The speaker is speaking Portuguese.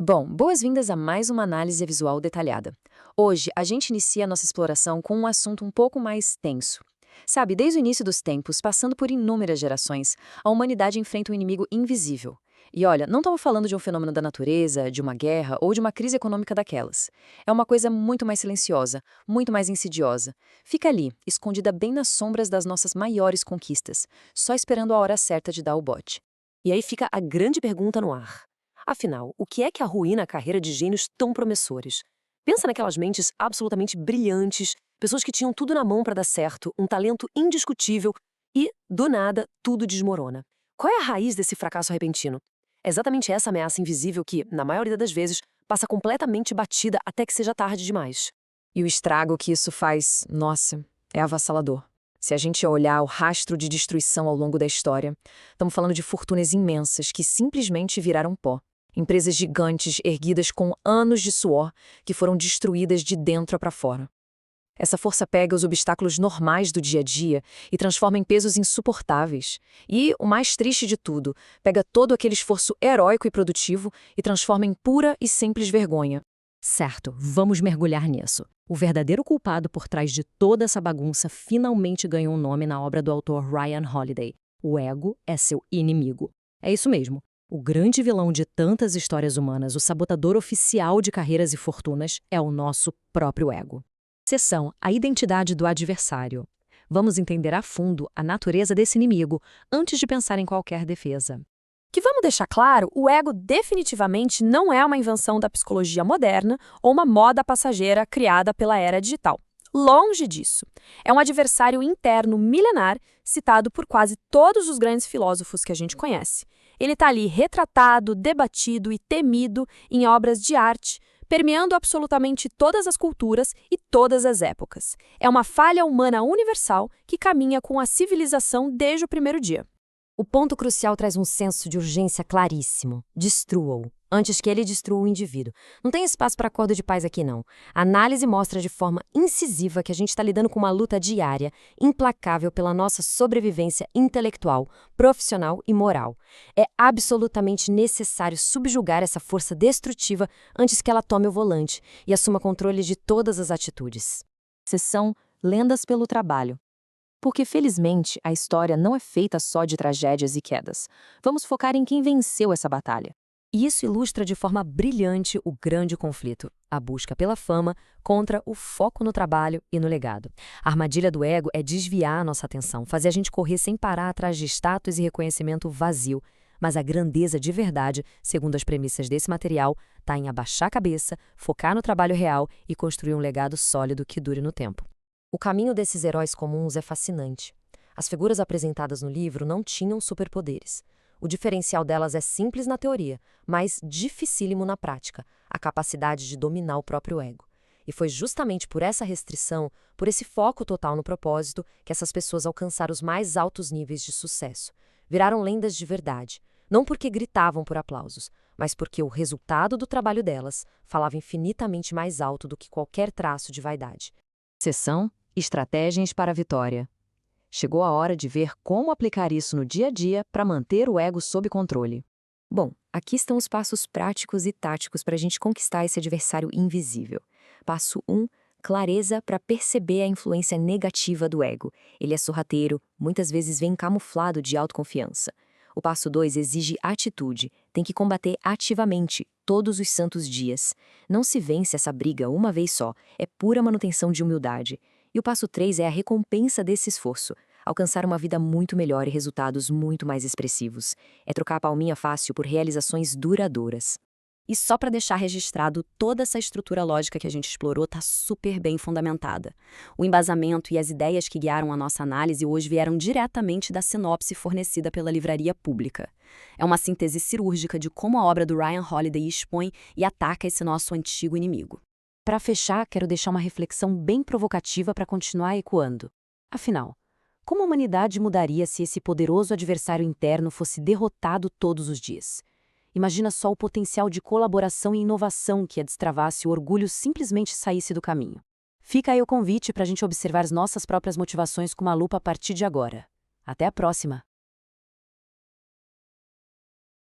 Bom, boas-vindas a mais uma análise visual detalhada. Hoje, a gente inicia a nossa exploração com um assunto um pouco mais tenso. Sabe, desde o início dos tempos, passando por inúmeras gerações, a humanidade enfrenta um inimigo invisível. E olha, não estamos falando de um fenômeno da natureza, de uma guerra ou de uma crise econômica daquelas. É uma coisa muito mais silenciosa, muito mais insidiosa. Fica ali, escondida bem nas sombras das nossas maiores conquistas, só esperando a hora certa de dar o bote. E aí fica a grande pergunta no ar. Afinal, o que é que arruína a carreira de gênios tão promissores? Pensa naquelas mentes absolutamente brilhantes, pessoas que tinham tudo na mão para dar certo, um talento indiscutível e, do nada, tudo desmorona. Qual é a raiz desse fracasso repentino? É exatamente essa ameaça invisível que, na maioria das vezes, passa completamente batida até que seja tarde demais. E o estrago que isso faz, nossa, é avassalador. Se a gente olhar o rastro de destruição ao longo da história, estamos falando de fortunas imensas que simplesmente viraram pó. Empresas gigantes erguidas com anos de suor que foram destruídas de dentro para fora. Essa força pega os obstáculos normais do dia a dia e transforma em pesos insuportáveis. E, o mais triste de tudo, pega todo aquele esforço heróico e produtivo e transforma em pura e simples vergonha. Certo, vamos mergulhar nisso. O verdadeiro culpado por trás de toda essa bagunça finalmente ganhou um nome na obra do autor Ryan Holiday. O ego é seu inimigo. É isso mesmo. O grande vilão de tantas histórias humanas, o sabotador oficial de carreiras e fortunas, é o nosso próprio ego. Seção: a identidade do adversário. Vamos entender a fundo a natureza desse inimigo antes de pensar em qualquer defesa. Que vamos deixar claro, o ego definitivamente não é uma invenção da psicologia moderna ou uma moda passageira criada pela era digital. Longe disso. É um adversário interno milenar citado por quase todos os grandes filósofos que a gente conhece. Ele está ali retratado, debatido e temido em obras de arte, permeando absolutamente todas as culturas e todas as épocas. É uma falha humana universal que caminha com a civilização desde o primeiro dia. O ponto crucial traz um senso de urgência claríssimo. Destrua-o, antes que ele destrua o indivíduo. Não tem espaço para acordo de paz aqui, não. A análise mostra de forma incisiva que a gente está lidando com uma luta diária, implacável pela nossa sobrevivência intelectual, profissional e moral. É absolutamente necessário subjugar essa força destrutiva antes que ela tome o volante e assuma controle de todas as atitudes. Seção Lendas pelo Trabalho. Porque, felizmente, a história não é feita só de tragédias e quedas. Vamos focar em quem venceu essa batalha. E isso ilustra de forma brilhante o grande conflito, a busca pela fama contra o foco no trabalho e no legado. A armadilha do ego é desviar a nossa atenção, fazer a gente correr sem parar atrás de status e reconhecimento vazio. Mas a grandeza de verdade, segundo as premissas desse material, está em abaixar a cabeça, focar no trabalho real e construir um legado sólido que dure no tempo. O caminho desses heróis comuns é fascinante. As figuras apresentadas no livro não tinham superpoderes. O diferencial delas é simples na teoria, mas dificílimo na prática, a capacidade de dominar o próprio ego. E foi justamente por essa restrição, por esse foco total no propósito, que essas pessoas alcançaram os mais altos níveis de sucesso. Viraram lendas de verdade, não porque gritavam por aplausos, mas porque o resultado do trabalho delas falava infinitamente mais alto do que qualquer traço de vaidade. Seção Estratégias para a Vitória. Chegou a hora de ver como aplicar isso no dia a dia para manter o ego sob controle. Bom, aqui estão os passos práticos e táticos para a gente conquistar esse adversário invisível. Passo 1. Clareza para perceber a influência negativa do ego. Ele é sorrateiro, muitas vezes vem camuflado de autoconfiança. O passo 2 exige atitude, tem que combater ativamente, todos os santos dias. Não se vence essa briga uma vez só, é pura manutenção de humildade. E o passo 3 é a recompensa desse esforço, alcançar uma vida muito melhor e resultados muito mais expressivos. É trocar a palminha fácil por realizações duradouras. E só para deixar registrado, toda essa estrutura lógica que a gente explorou está super bem fundamentada. O embasamento e as ideias que guiaram a nossa análise hoje vieram diretamente da sinopse fornecida pela livraria pública. É uma síntese cirúrgica de como a obra do Ryan Holiday expõe e ataca esse nosso antigo inimigo. Para fechar, quero deixar uma reflexão bem provocativa para continuar ecoando. Afinal, como a humanidade mudaria se esse poderoso adversário interno fosse derrotado todos os dias? Imagina só o potencial de colaboração e inovação que ia destravar se o orgulho simplesmente saísse do caminho. Fica aí o convite para a gente observar as nossas próprias motivações com uma lupa a partir de agora. Até a próxima!